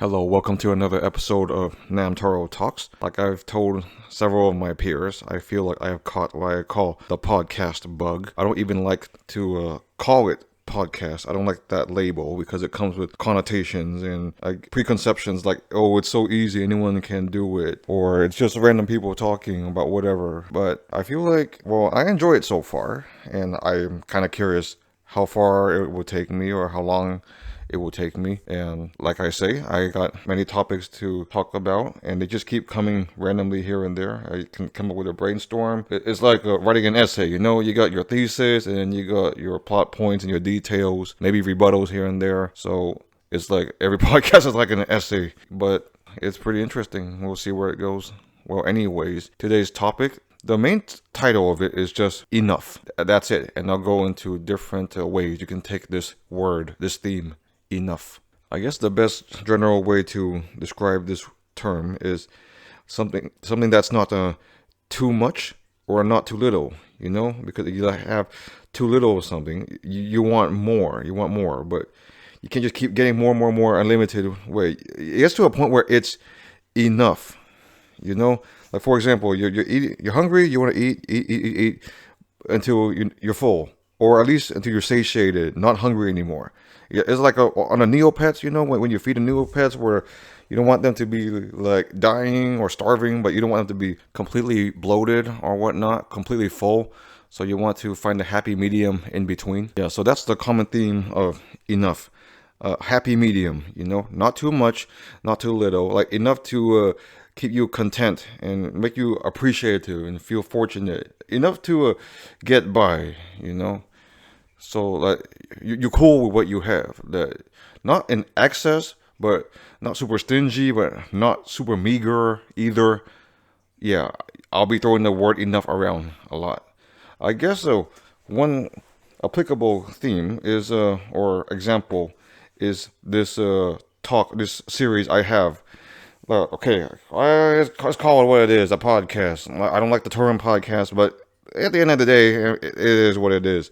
Hello, welcome to another episode of Namtaro Talks. Like I've told several of my peers, I feel like I have caught what I call the podcast bug. I don't even like to call it podcast. I don't like that label because it comes with connotations and preconceptions like, oh, it's so easy, anyone can do it, or it's just random people talking about whatever. But I feel like, well, I enjoy it so far, and I'm kind of curious how far it will take me or how long it will take me. And like I say, I got many topics to talk about, and they just keep coming randomly here and there. I can come up with a brainstorm. It's like writing an essay, you got your thesis, and then you got your plot points and your details, maybe rebuttals here and there. So it's like every podcast is like an essay, but it's pretty interesting. We'll see where it goes. Well, anyways, today's topic, the main title of it is just enough. That's it. And I'll go into different ways you can take this word, this theme, enough. I guess the best general way to describe this term is something that's not too much or not too little, because if you have too little of something, you want more, but you can't just keep getting more unlimited way. It gets to a point where it's enough, like for example, you're hungry, you want to eat until you're full, or at least until you're satiated, not hungry anymore. It's like on a Neopets, when you feed the Neopets, where you don't want them to be like dying or starving, but you don't want them to be completely bloated or whatnot, completely full. So you want to find a happy medium in between. Yeah, so that's the common theme of enough. Happy medium, not too much, not too little, like enough to keep you content and make you appreciative and feel fortunate, enough to get by, So like you're cool with what you have. That not in excess, but not super stingy, but not super meager either. Yeah, I'll be throwing the word enough around a lot. I guess one applicable theme is or example is this this series I have. Okay, let's call it what it is, a podcast. I don't like the term podcast, but at the end of the day, it is what it is.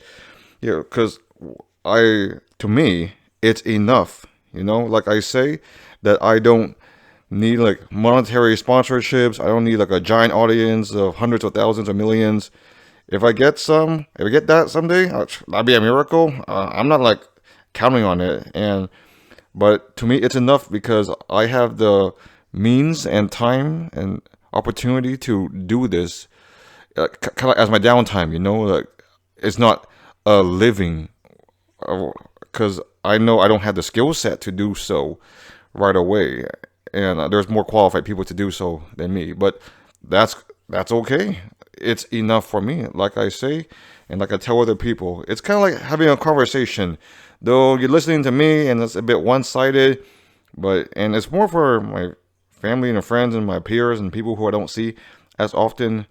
Yeah, because to me, it's enough. Like I say, that I don't need like monetary sponsorships. I don't need like a giant audience of hundreds of thousands or millions. If I get that someday, that'd be a miracle. I'm not like counting on it, but to me, it's enough because I have the means and time and opportunity to do this, kind of as my downtime. Like it's not a living, because I know I don't have the skill set to do so right away, and there's more qualified people to do so than me. But that's okay. It's enough for me, like I say, and like I tell other people. It's kind of like having a conversation, though you're listening to me, and it's a bit one-sided, and it's more for my family and friends and my peers and people who I don't see as often.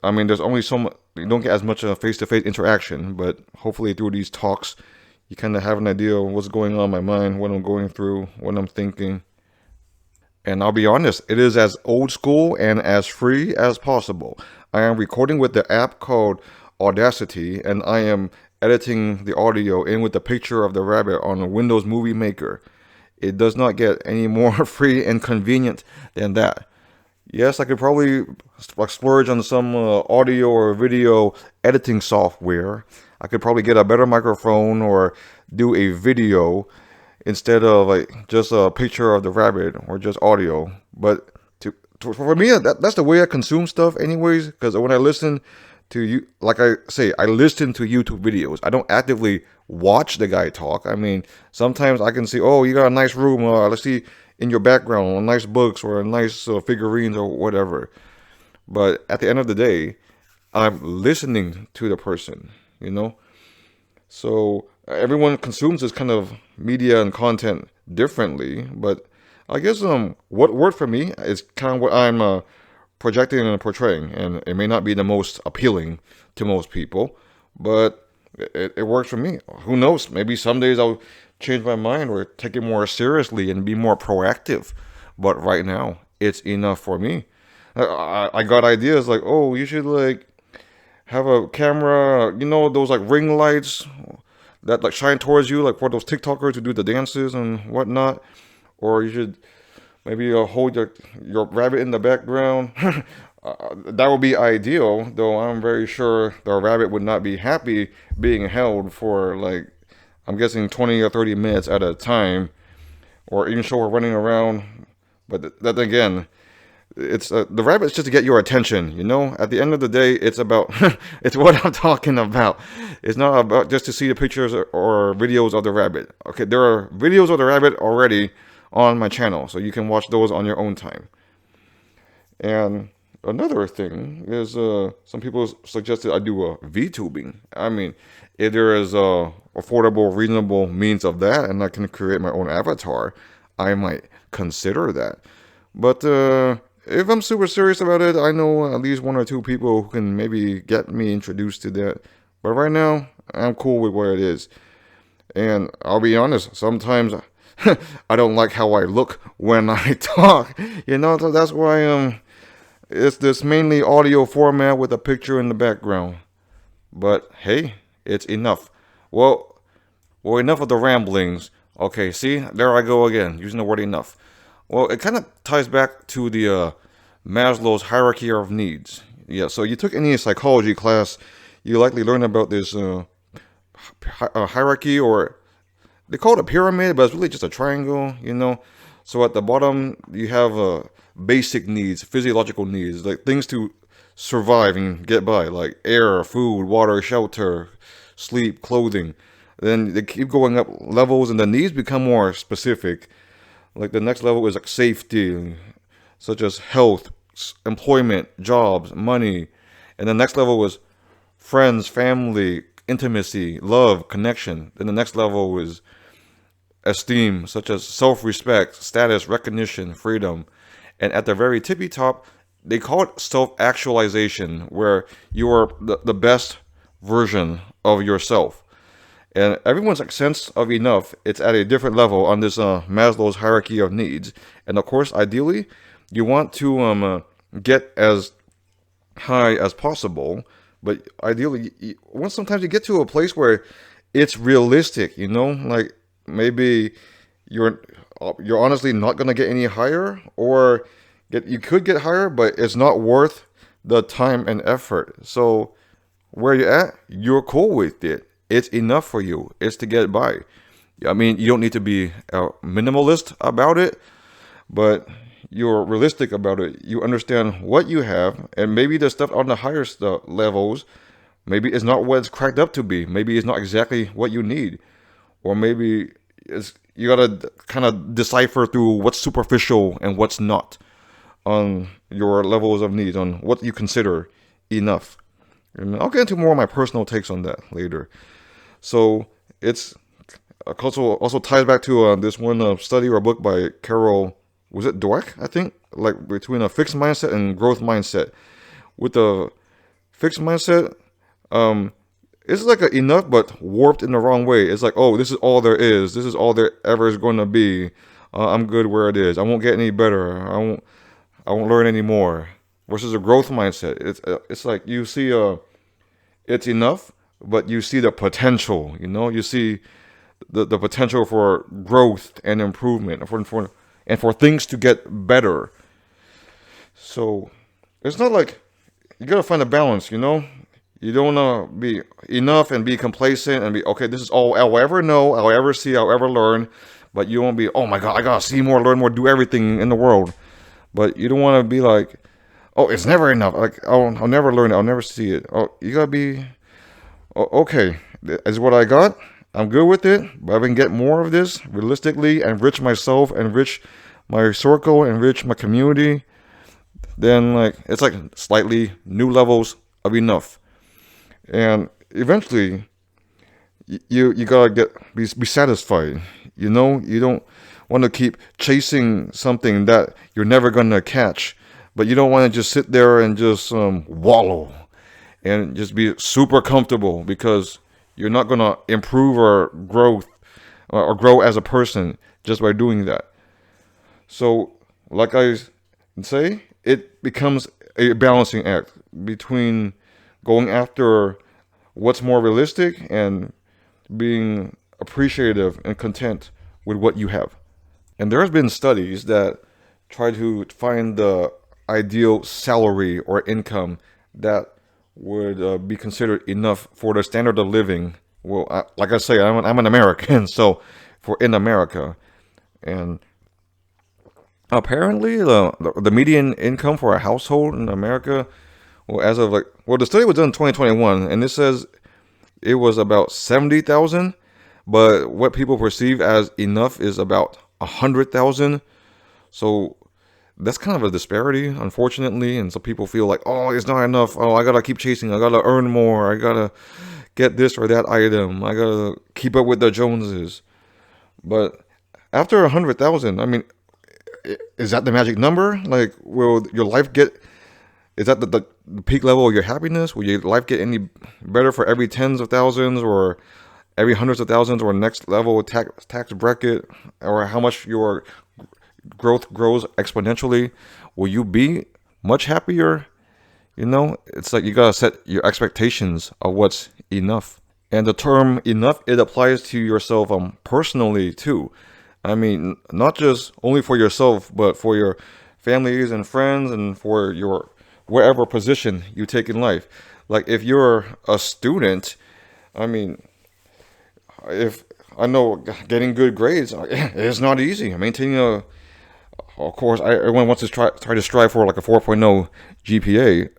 I mean, there's only so much, you don't get as much face-to-face interaction, but hopefully through these talks, you kind of have an idea of what's going on in my mind, what I'm going through, what I'm thinking. And I'll be honest, it is as old school and as free as possible. I am recording with the app called Audacity, and I am editing the audio in with the picture of the rabbit on a Windows Movie Maker. It does not get any more free and convenient than that. Yes, I could probably splurge on some audio or video editing software. I could probably get a better microphone or do a video instead of like just a picture of the rabbit or just audio. But for me, that's the way I consume stuff anyways, because when I listen to you, like I say, I listen to YouTube videos. I don't actively watch the guy talk. I mean, sometimes I can see, oh, you got a nice room. Let's see in your background, nice books or nice figurines or whatever. But at the end of the day, I'm listening to the person, So everyone consumes this kind of media and content differently. But I guess what worked for me is kind of what I'm projecting and portraying. And it may not be the most appealing to most people, but it works for me. Who knows? Maybe some days I'll change my mind or take it more seriously and be more proactive. But right now, it's enough for me. I got ideas like, oh, you should like have a camera, those like ring lights that like shine towards you, like for those TikTokers who do the dances and whatnot. or you should maybe hold your rabbit in the background. That would be ideal, though I'm very sure the rabbit would not be happy being held for like, I'm guessing 20 or 30 minutes at a time, or even so we're running around. But that again, it's the rabbit's just to get your attention. At the end of the day, it's about it's what I'm talking about. It's not about just to see the pictures or videos of the rabbit. Okay, there are videos of the rabbit already on my channel, so you can watch those on your own time. And another thing is, some people suggested I do a VTubing. I mean, if there is a affordable, reasonable means of that, and I can create my own avatar, I might consider that. But if I'm super serious about it, I know at least one or two people who can maybe get me introduced to that. But right now, I'm cool with what it is. And I'll be honest, sometimes I don't like how I look when I talk. So that's why it's this mainly audio format with a picture in the background. But hey, it's enough. Well, enough of the ramblings. Okay, see, there I go again, using the word enough. Well, it kind of ties back to the Maslow's hierarchy of needs. Yeah, so you took any psychology class, you likely learned about this hierarchy, or they call it a pyramid, but it's really just a triangle. So at the bottom, you have basic needs, physiological needs, like things to survive and get by, like air, food, water, shelter, sleep, clothing. Then they keep going up levels, and the needs become more specific. Like the next level is like safety, such as health, employment, jobs, money. And the next level was friends, family, intimacy, love, connection. Then the next level is esteem, such as self-respect, status, recognition, freedom. And at the very tippy top, they call it self-actualization, where you are the best version of yourself. And everyone's sense of enough, it's at a different level on this Maslow's hierarchy of needs. And of course, ideally, you want to get as high as possible. But ideally, sometimes you get to a place where it's realistic, like maybe you're honestly not gonna get any higher, or you could get higher, but it's not worth the time and effort. So where you're at, you're cool with it. It's enough for you. It's to get by. I mean, you don't need to be a minimalist about it, but you're realistic about it. You understand what you have, and maybe the stuff on the higher levels, maybe it's not what it's cracked up to be. Maybe it's not exactly what you need, or maybe you gotta kind of decipher through what's superficial and what's not on your levels of needs, on what you consider enough. And I'll get into more of my personal takes on that later. So it's also ties back to this one study or book by Carol, was it Dweck, I think? Like between a fixed mindset and growth mindset. With the fixed mindset, it's like enough but warped in the wrong way. It's like, oh, this is all there is. This is all there ever is going to be. I'm good where it is. I won't get any better. I won't learn any more. Versus a growth mindset. It's like you see it's enough, but you see the potential. You see the potential for growth and improvement, and for things to get better. So it's not like you gotta find a balance. You don't want to be enough and be complacent and be okay. This is all I'll ever know, I'll ever see, I'll ever learn. But you won't be, oh my God, I gotta see more, learn more, do everything in the world. But you don't want to be like, oh, it's never enough. Like I'll never learn it. I'll never see it. Oh, you gotta be okay. This is what I got. I'm good with it. But I can get more of this realistically, enrich myself, enrich my circle, enrich my community. Then it's like slightly new levels of enough, and eventually you gotta be satisfied. You don't want to keep chasing something that you're never gonna catch. But you don't want to just sit there and just wallow and just be super comfortable, because you're not going to improve or grow as a person just by doing that. So, like I say, it becomes a balancing act between going after what's more realistic and being appreciative and content with what you have. And there has been studies that try to find the ideal salary or income that would be considered enough for the standard of living. Well, like I say, I'm an American, so for in America, and apparently the median income for a household in America, well, as of the study was done in 2021, and it says it was about 70,000, but what people perceive as enough is about 100,000. So that's kind of a disparity, unfortunately. And so people feel like, oh, it's not enough. Oh, I gotta keep chasing. I gotta earn more. I gotta get this or that item. I gotta keep up with the Joneses. But after 100,000, I mean, is that the magic number? Like, will your life get? Is that the peak level of your happiness? Will your life get any better for every tens of thousands or every hundreds of thousands or next level tax bracket, or how much your growth grows exponentially? Will you be much happier? It's like you gotta set your expectations of what's enough. And the term enough, it applies to yourself personally too. I mean, not just only for yourself, but for your families and friends and for your wherever position you take in life. Like if you're a student, I mean, if I know getting good grades is not easy. Maintaining of course, everyone wants to try to strive for like a 4.0 GPA.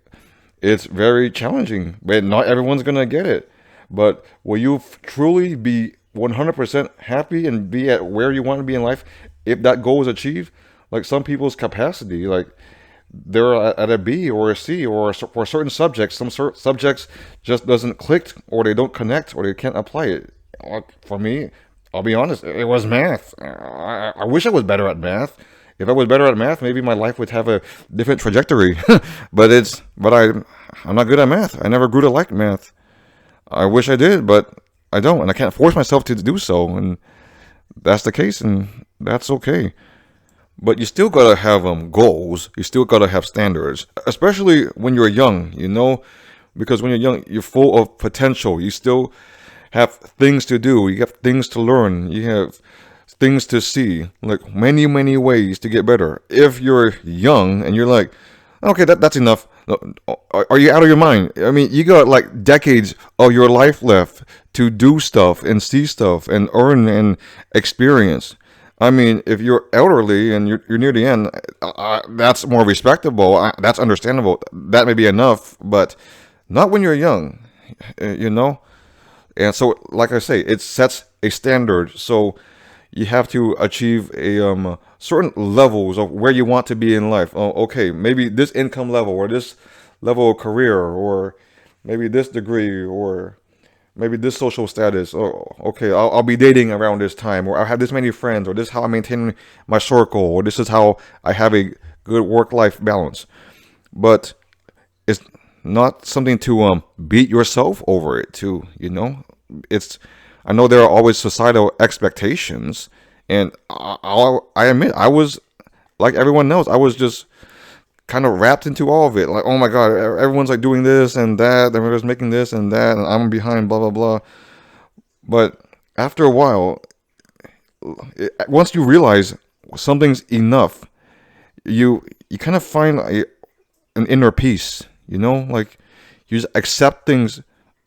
It's very challenging, but not everyone's gonna get it. But will you truly be 100% happy and be at where you want to be in life if that goal is achieved? Like some people's capacity, like they're at a B or a C, or for certain subjects, some subjects just doesn't click, or they don't connect, or they can't apply it. For me, I'll be honest, it was math. I wish I was better at math. If I was better at math, maybe my life would have a different trajectory. I'm not good at math. I never grew to like math. I wish I did, but I don't, and I can't force myself to do so. And that's the case, and that's okay. But you still gotta have goals. You still gotta have standards, especially when you're young. Because when you're young, you're full of potential. You still have things to do. You have things to learn. You have things to see, like many, many ways to get better. If you're young and you're like, okay, that's enough. Are you out of your mind? I mean, you got like decades of your life left to do stuff and see stuff and earn and experience. I mean, if you're elderly and you're near the end, that's more respectable. That's understandable. That may be enough, but not when you're young, And so, like I say, it sets a standard. So you have to achieve a certain levels of where you want to be in life. Oh, okay, maybe this income level or this level of career, or maybe this degree, or maybe this social status. Oh, okay, I'll be dating around this time, or I'll have this many friends, or this is how I maintain my circle, or this is how I have a good work-life balance. But it's not something to beat yourself over it too. It's I know there are always societal expectations, and I admit I was like everyone else. I was just kind of wrapped into all of it. Like, oh my God, everyone's like doing this and that, everyone's making this and that, and I'm behind, blah blah blah. But after a while, once you realize something's enough, you kind of find an inner peace. Like you just accept things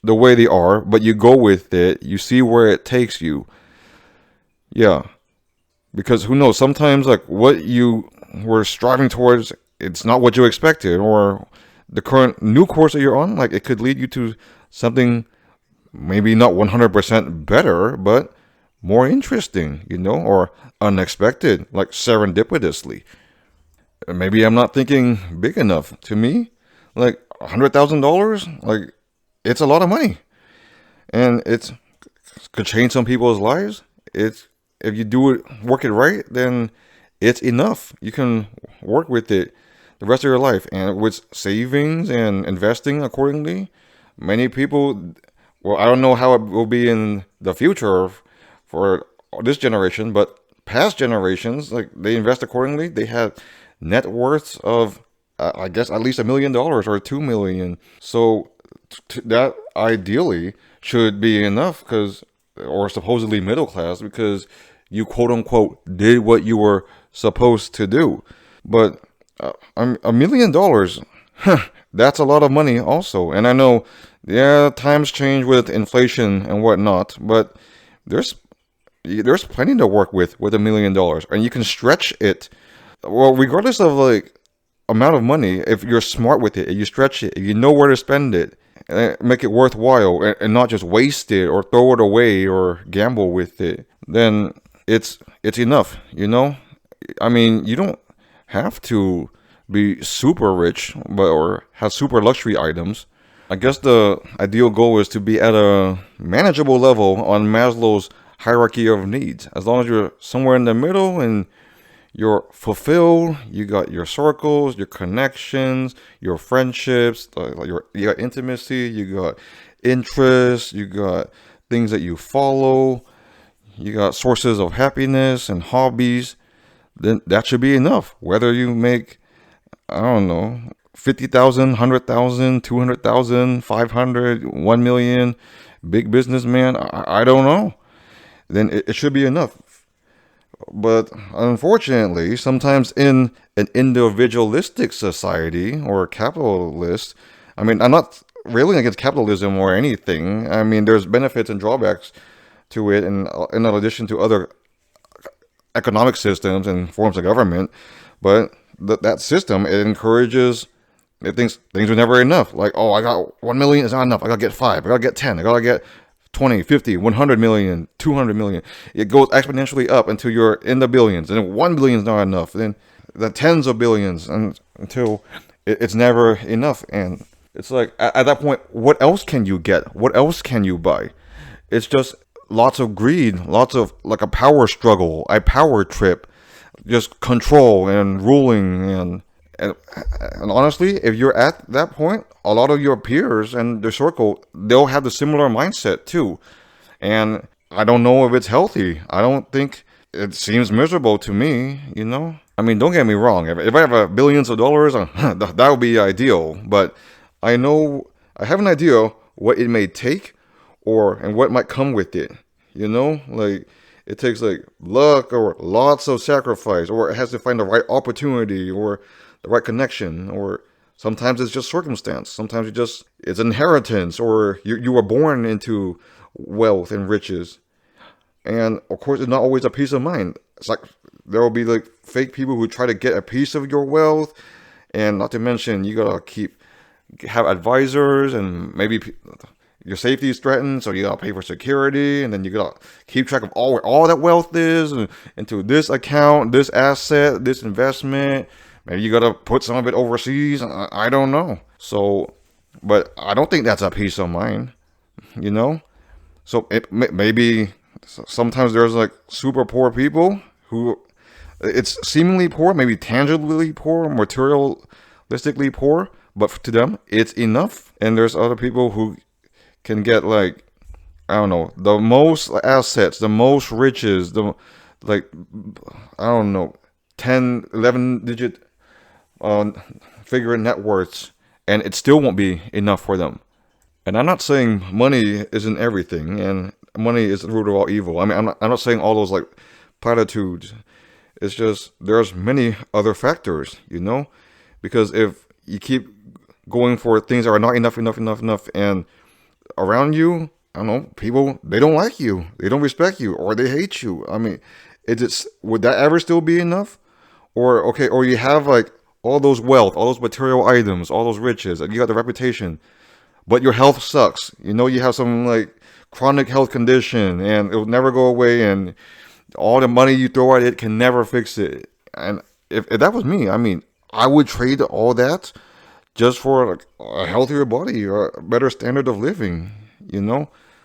the way they are, but you go with it. You see where it takes you. Yeah. Because who knows, sometimes like what you were striving towards, it's not what you expected, or the current new course that you're on, like it could lead you to something maybe not 100% better, but more interesting, or unexpected, like serendipitously. Maybe I'm not thinking big enough. To me, like $100,000, like it's a lot of money, and it could change some people's lives. If you work it right, then it's enough. You can work with it the rest of your life, and with savings and investing accordingly. Many people, well, I don't know how it will be in the future for this generation, but past generations, like they invest accordingly. They have net worths of, I guess, at least $1 million or $2 million. So that ideally should be enough, or supposedly middle class, because you quote unquote did what you were supposed to do. But $1 million, that's a lot of money also. And I know, yeah, times change with inflation and whatnot, but there's plenty to work with $1 million, and you can stretch it. Well, regardless of like amount of money, if you're smart with it, if you stretch it, if you know where to spend it, make it worthwhile, and not just waste it or throw it away or gamble with it, then it's enough. I mean, you don't have to be super rich, or have super luxury items. I guess the ideal goal is to be at a manageable level on Maslow's hierarchy of needs. As long as you're somewhere in the middle and you're fulfilled, you got your circles, your connections, your friendships, you got intimacy, you got interests, you got things that you follow, you got sources of happiness and hobbies, then that should be enough. Whether you make, I don't know, 50,000, 100,000, 200,000, 500, 1 million, big businessman, I don't know. Then it should be enough. But unfortunately, sometimes in an individualistic society or capitalist, I mean, I'm not railing against capitalism or anything. I mean, there's benefits and drawbacks to it, and in addition to other economic systems and forms of government. But that system, it encourages, it thinks things are never enough. Like, oh, I got 1 million, it's not enough. I gotta get 5, I gotta get 10, I gotta get 20, 50, 100 million, 200 million. It goes exponentially up until you're in the billions. And 1 billion is not enough. Then the tens of billions, and until it's never enough. And it's like, at that point, what else can you get? What else can you buy? It's just lots of greed, lots of like a power struggle, a power trip, just control and ruling. And honestly, if you're at that point, a lot of your peers and their circle, they'll have the similar mindset too. And I don't know if it's healthy. I don't think, it seems miserable to me, I mean, don't get me wrong. If I have billions of dollars, that would be ideal. But I know, I have an idea what it may take, and what might come with it. Like, it takes like luck or lots of sacrifice, or it has to find the right opportunity or the right connection, or sometimes it's just circumstance. Sometimes it's inheritance, or you were born into wealth and riches. And of course, it's not always a peace of mind. It's like there will be like fake people who try to get a piece of your wealth, and not to mention you gotta have advisors, and maybe your safety is threatened, so you gotta pay for security, and then you gotta keep track of where all that wealth is, and into this account, this asset, this investment. Maybe you gotta put some of it overseas. I don't know. So, but I don't think that's a peace of mind, So maybe sometimes there's like super poor people who, it's seemingly poor, maybe tangibly poor, materialistically poor, but to them it's enough. And there's other people who can get like, I don't know, the most assets, the most riches, I don't know, 10, 11 digit figure net worths, and it still won't be enough for them. And I'm not saying money isn't everything, and money is the root of all evil. I mean, I'm not saying all those like platitudes. It's just there's many other factors, because if you keep going for things that are not enough, and around you, I don't know, people, they don't like you, they don't respect you, or they hate you. I mean, would that ever still be enough? Or you have like all those wealth, all those material items, all those riches, and you got the reputation, but your health sucks. You have some like chronic health condition, and it will never go away, and all the money you throw at it can never fix it. And if that was me, I mean, I would trade all that just for like a healthier body or a better standard of living,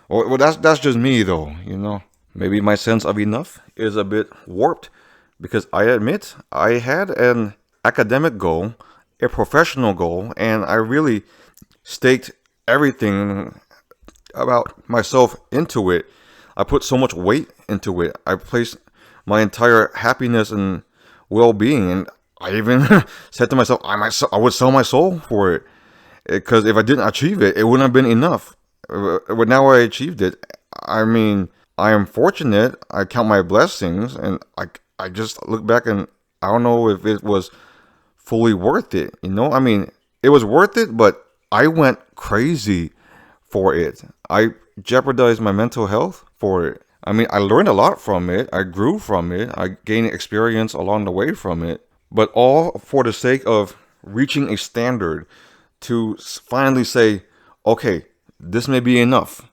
Well, that's just me though, Maybe my sense of enough is a bit warped, because I admit I had an academic goal, a professional goal, and I really staked everything about myself into it. I put so much weight into it. I placed my entire happiness and well-being, and I even said to myself, I would sell my soul for it, because if I didn't achieve it, it wouldn't have been enough. But now I achieved it. I mean, I am fortunate. I count my blessings, and I just look back and I don't know if it was fully worth it. I mean, it was worth it, but I went crazy for it. I jeopardized my mental health for it. I mean, I learned a lot from it. I grew from it. I gained experience along the way from it. But all for the sake of reaching a standard to finally say, okay, this may be enough.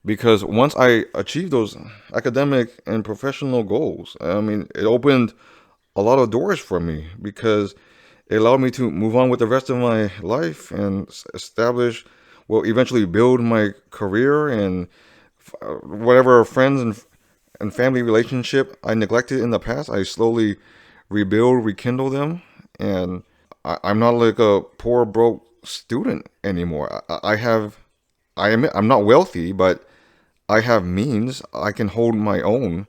Because once I achieved those academic and professional goals, I mean, it opened a lot of doors for me because it allowed me to move on with the rest of my life and establish, well, eventually build my career and whatever friends and family relationship I neglected in the past, I slowly rebuild, rekindle them. And I'm not like a poor, broke student anymore. I'm not wealthy, but I have means. I can hold my own.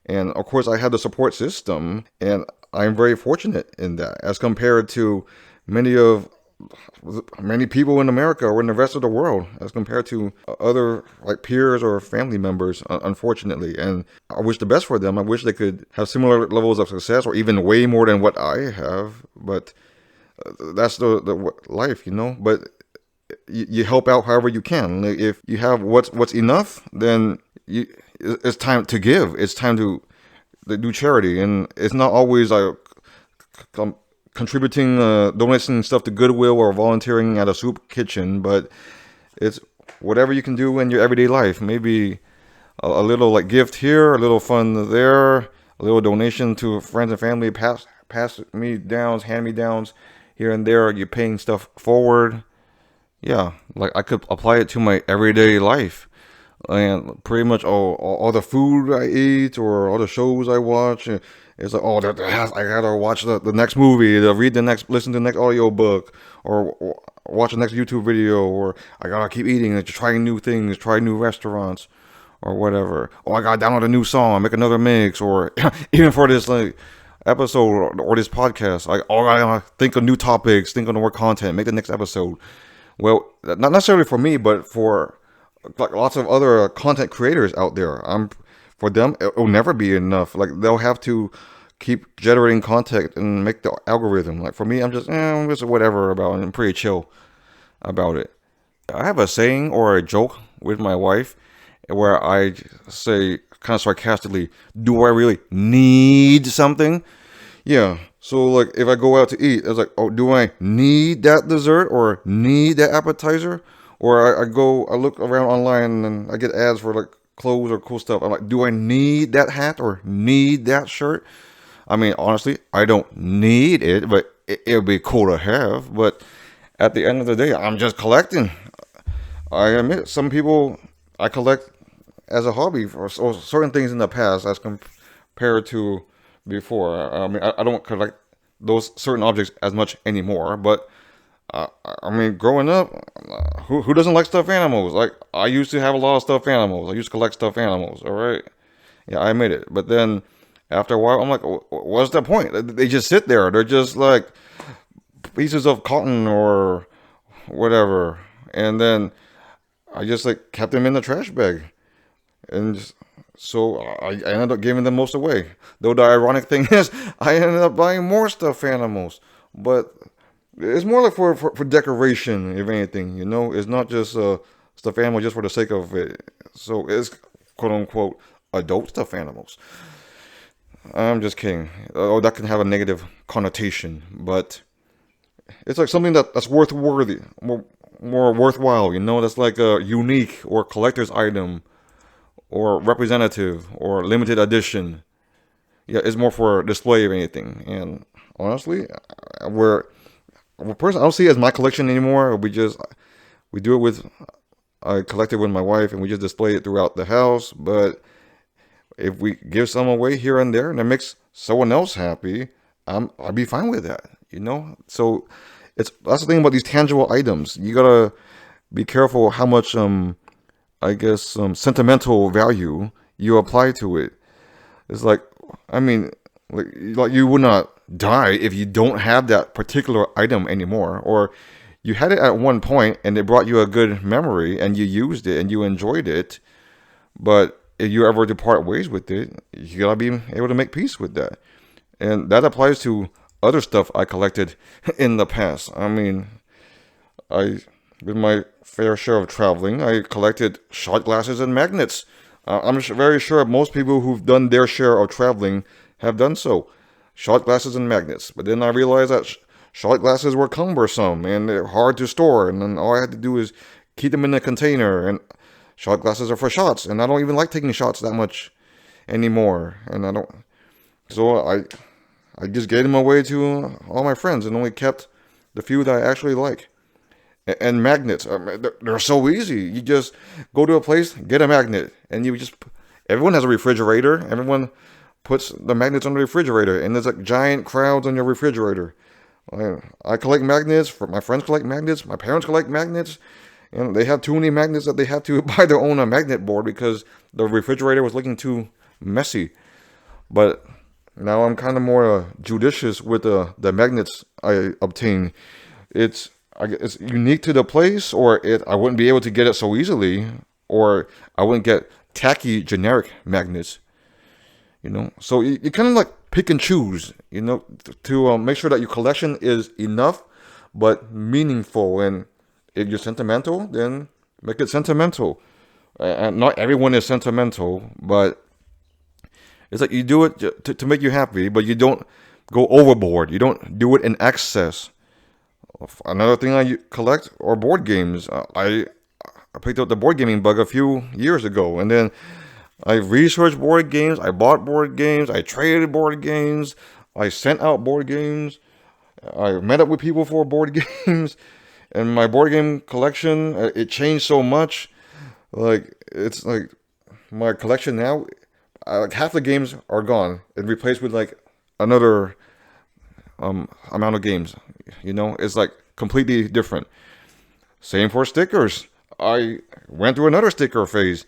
And of course, I had the support system, and I'm very fortunate in that as compared to many of many people in America or in the rest of the world, as compared to other like peers or family members, unfortunately. And I wish the best for them. I wish they could have similar levels of success or even way more than what I have. But that's the life, But you help out however you can. Like, if you have what's enough, then it's time to give. It's time to do charity, and it's not always like contributing, donating stuff to Goodwill or volunteering at a soup kitchen, but it's whatever you can do in your everyday life. Maybe a little like gift here, a little fun there, a little donation to friends and family, pass me downs, hand me downs here and there. You're paying stuff forward. Yeah, like I could apply it to my everyday life, and pretty much all the food I eat or all the shows I watch. It's like, I gotta watch the next movie, listen to the next audio book, or watch the next YouTube video, or I gotta keep eating, like, trying new things, try new restaurants, or whatever. Or I gotta download a new song, make another mix, or even for this like episode or this podcast, I gotta think of new topics, think of more content, make the next episode. Well, not necessarily for me, but for like lots of other content creators out there. For them, it'll never be enough. Like they'll have to keep generating content and make the algorithm. Like for me, I'm just whatever about it. I'm pretty chill about it. I have a saying or a joke with my wife where I say kind of sarcastically, "Do I really need something?" Yeah. So like if I go out to eat, it's like, oh, do I need that dessert or need that appetizer? Or I look around online and I get ads for like clothes or cool stuff. I'm like, do I need that hat or need that shirt? I mean, honestly, I don't need it, but it'll be cool to have. But at the end of the day, I'm just collecting. I admit, some people I collect as a hobby for certain things in the past as compared to before. I mean, I don't collect those certain objects as much anymore. But I mean, growing up, who doesn't like stuffed animals? Like I used to have a lot of stuffed animals. I used to collect stuffed animals. All right, yeah, I admit it. But then after a while, I'm like, what's the point? They just sit there. They're just like pieces of cotton or whatever. And then I just like kept them in the trash bag. And so I ended up giving them most away. Though the ironic thing is, I ended up buying more stuffed animals. But it's more like for decoration, if anything. It's not just stuffed animal just for the sake of it. So it's quote unquote adult stuffed animals. I'm just kidding. Oh, that can have a negative connotation, but it's like something that's worthy, more worthwhile. That's like a unique or collector's item, or representative, or limited edition. Yeah, it's more for display of anything. And honestly, personally, I don't see it as my collection anymore. We do it with, I collect it with my wife, and we just display it throughout the house. But if we give some away here and there, and it makes someone else happy, I'd be fine with that. So that's the thing about these tangible items. You gotta be careful how much I guess sentimental value you apply to it. It's like, I mean, like you would not die if you don't have that particular item anymore, or you had it at one point and it brought you a good memory and you used it and you enjoyed it, but if you ever depart ways with it, you gotta be able to make peace with that. And that applies to other stuff I collected in the past. I mean, I, with my fair share of traveling, I collected shot glasses and magnets. I'm very sure most people who've done their share of traveling have done so. Shot glasses and magnets. But then I realized that shot glasses were cumbersome and they're hard to store. And then all I had to do is keep them in a container. And shot glasses are for shots. And I don't even like taking shots that much anymore. And I don't. So I just gave them away to all my friends and only kept the few that I actually like. And magnets, they're so easy. You just go to a place, get a magnet, and you just, everyone has a refrigerator. Everyone puts the magnets on the refrigerator, and there's like giant crowds on your refrigerator. I collect magnets, my friends collect magnets, my parents collect magnets, and they have too many magnets that they have to buy their own magnet board because the refrigerator was looking too messy. But now I'm kind of more judicious with the magnets I obtain. It's unique to the place, or I wouldn't be able to get it so easily, or I wouldn't get tacky generic magnets. So you kind of like pick and choose, to make sure that your collection is enough but meaningful. And if you're sentimental, then make it sentimental. And not everyone is sentimental, but it's like you do it to make you happy, but you don't go overboard. You don't do it in excess. Another thing I collect are board games. I picked up the board gaming bug a few years ago, and then I researched board games. I bought board games. I traded board games. I sent out board games. I met up with people for board games, and my board game collection, it changed so much. Like, it's like my collection now, like half the games are gone and replaced with like another amount of games. It's like completely different. Same for stickers. I went through another sticker phase.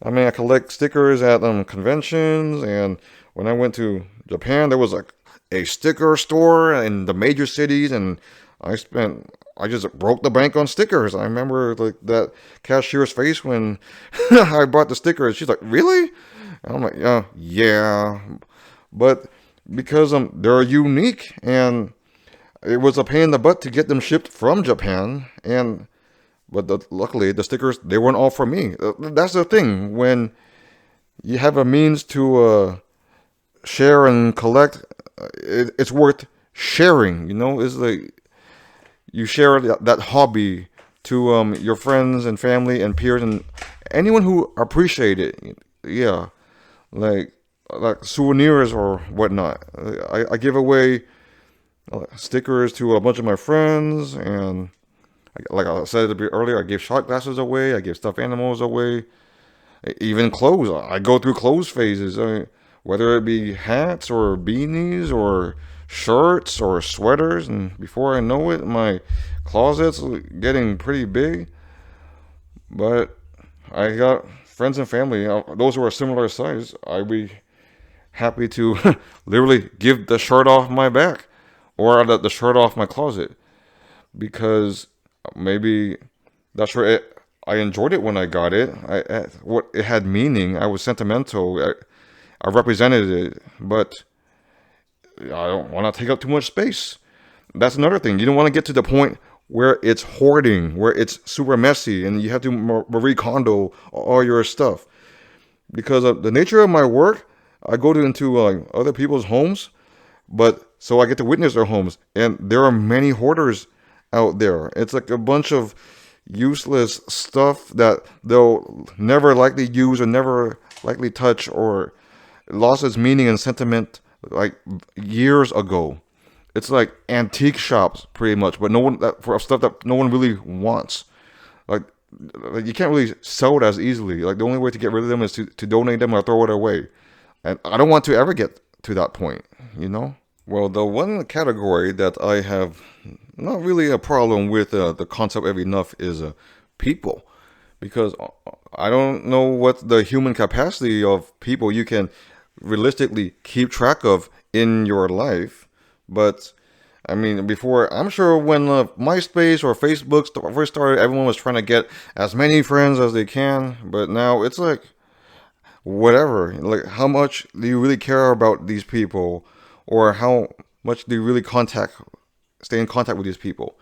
I mean, I collect stickers at conventions, and when I went to Japan, there was like a sticker store in the major cities, and I just broke the bank on stickers. I remember like that cashier's face when I bought the stickers. She's like, "Really?" And I'm like, yeah. But because they're unique, and it was a pain in the butt to get them shipped from Japan, but luckily the stickers, they weren't all for me. That's the thing, when you have a means to share and collect, it's worth sharing. It's like you share that hobby to your friends and family and peers and anyone who appreciate it. Yeah, like souvenirs or whatnot. I give away stickers to a bunch of my friends, and like I said a bit earlier, I give shot glasses away, I give stuffed animals away, even clothes. I go through clothes phases. Whether it be hats or beanies or shirts or sweaters, and before I know it, my closet's getting pretty big. But I got friends and family, those who are similar size. I'd be happy to literally give the shirt off my back or the shirt off my closet, because maybe that's where I enjoyed it when I got it. It had meaning. I was sentimental. I represented it, but I don't want to take up too much space. That's another thing. You don't want to get to the point where it's hoarding, where it's super messy, and you have to Marie Kondo all your stuff. Because of the nature of my work, I go into other people's homes, but so I get to witness their homes, and there are many hoarders out there. It's like a bunch of useless stuff that they'll never likely use or never likely touch, or lost its meaning and sentiment like years ago. It's like antique shops pretty much, but for stuff that no one really wants. Like you can't really sell it as easily. Like the only way to get rid of them is to donate them or throw it away. And I don't want to ever get to that point. Well, the one category that I have not really a problem with the concept of enough is people. Because I don't know what the human capacity of people you can realistically keep track of in your life. But I mean, before, I'm sure when MySpace or Facebook first started, everyone was trying to get as many friends as they can. But now it's like, whatever. Like, how much do you really care about these people, or how much do you really stay in contact with these people?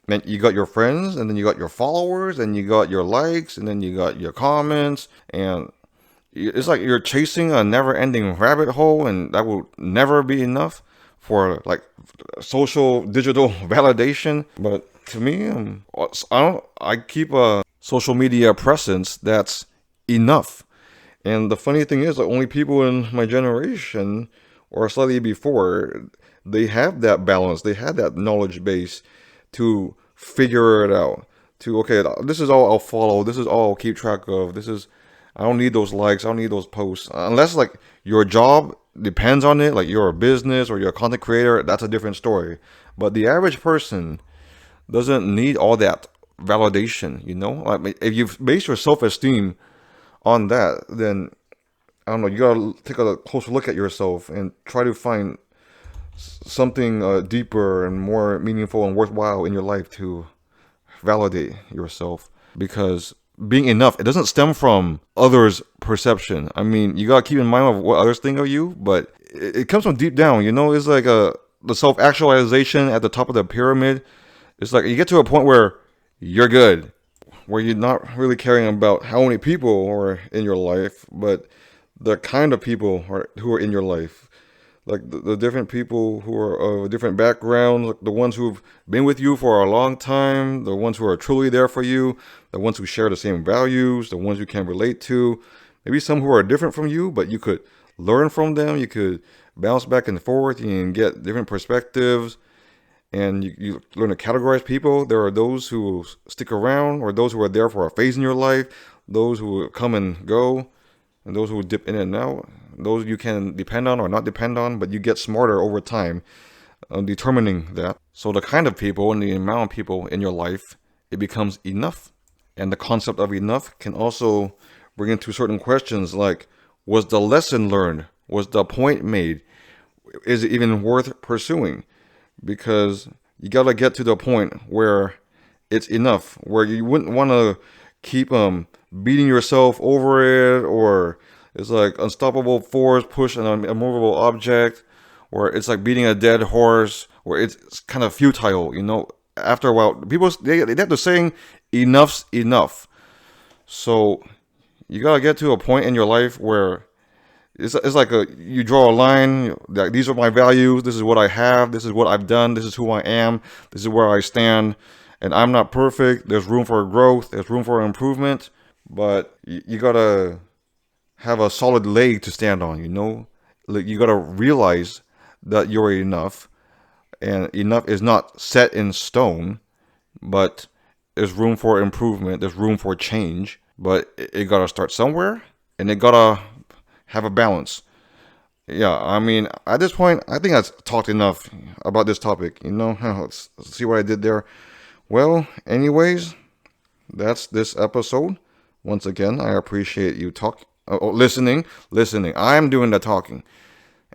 And you got your friends, and then you got your followers, and you got your likes, and then you got your comments, and it's like you're chasing a never-ending rabbit hole, and that will never be enough for like social digital validation. But to me, I keep a social media presence that's enough. And the funny thing is, like, only people in my generation or slightly before, they have that balance. They had that knowledge base to figure it out. To, okay, this is all I'll follow. This is all I'll keep track of. I don't need those likes. I don't need those posts. Unless like your job depends on it, like you're a business or you're a content creator, that's a different story. But the average person doesn't need all that validation, you know? Like, if you base your self-esteem on that, then I don't know, you gotta take a closer look at yourself and try to find something deeper and more meaningful and worthwhile in your life to validate yourself. Because being enough, it doesn't stem from others' perception. I mean, you gotta keep in mind of what others think of you, but it comes from deep down, you know? It's like the self-actualization at the top of the pyramid. It's like you get to a point where you're good, where you're not really caring about how many people are in your life, but the kind of people who are in your life. Like the different people who are of different backgrounds, like the ones who've been with you for a long time, the ones who are truly there for you, the ones who share the same values, the ones you can relate to. Maybe some who are different from you, but you could learn from them. You could bounce back and forth and get different perspectives. And you learn to categorize people. There are those who will stick around, or those who are there for a phase in your life, those who will come and go, and those who will dip in and out. Those you can depend on or not depend on, but you get smarter over time determining that. So the kind of people and the amount of people in your life, it becomes enough. And the concept of enough can also bring into certain questions like, was the lesson learned? Was the point made? Is it even worth pursuing? Because you got to get to the point where it's enough, where you wouldn't want to keep beating yourself over it, or it's like unstoppable force push an immovable object, or it's like beating a dead horse, where it's kind of futile, you know. After a while, people they have the saying, enough's enough. So you got to get to a point in your life where it's like you draw a line, like, these are my values, this is what I have, this is what I've done, this is who I am, this is where I stand, and I'm not perfect, there's room for growth, there's room for improvement, but you gotta have a solid leg to stand on, you know? Like, you gotta realize that you're enough, and enough is not set in stone, but there's room for improvement, there's room for change, but it gotta start somewhere, and it gotta have a balance. Yeah, I mean, at this point, I think I've talked enough about this topic. You know, let's see what I did there. Well, anyways, that's this episode. Once again, I appreciate you listening. I'm doing the talking.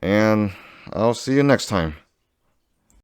And I'll see you next time.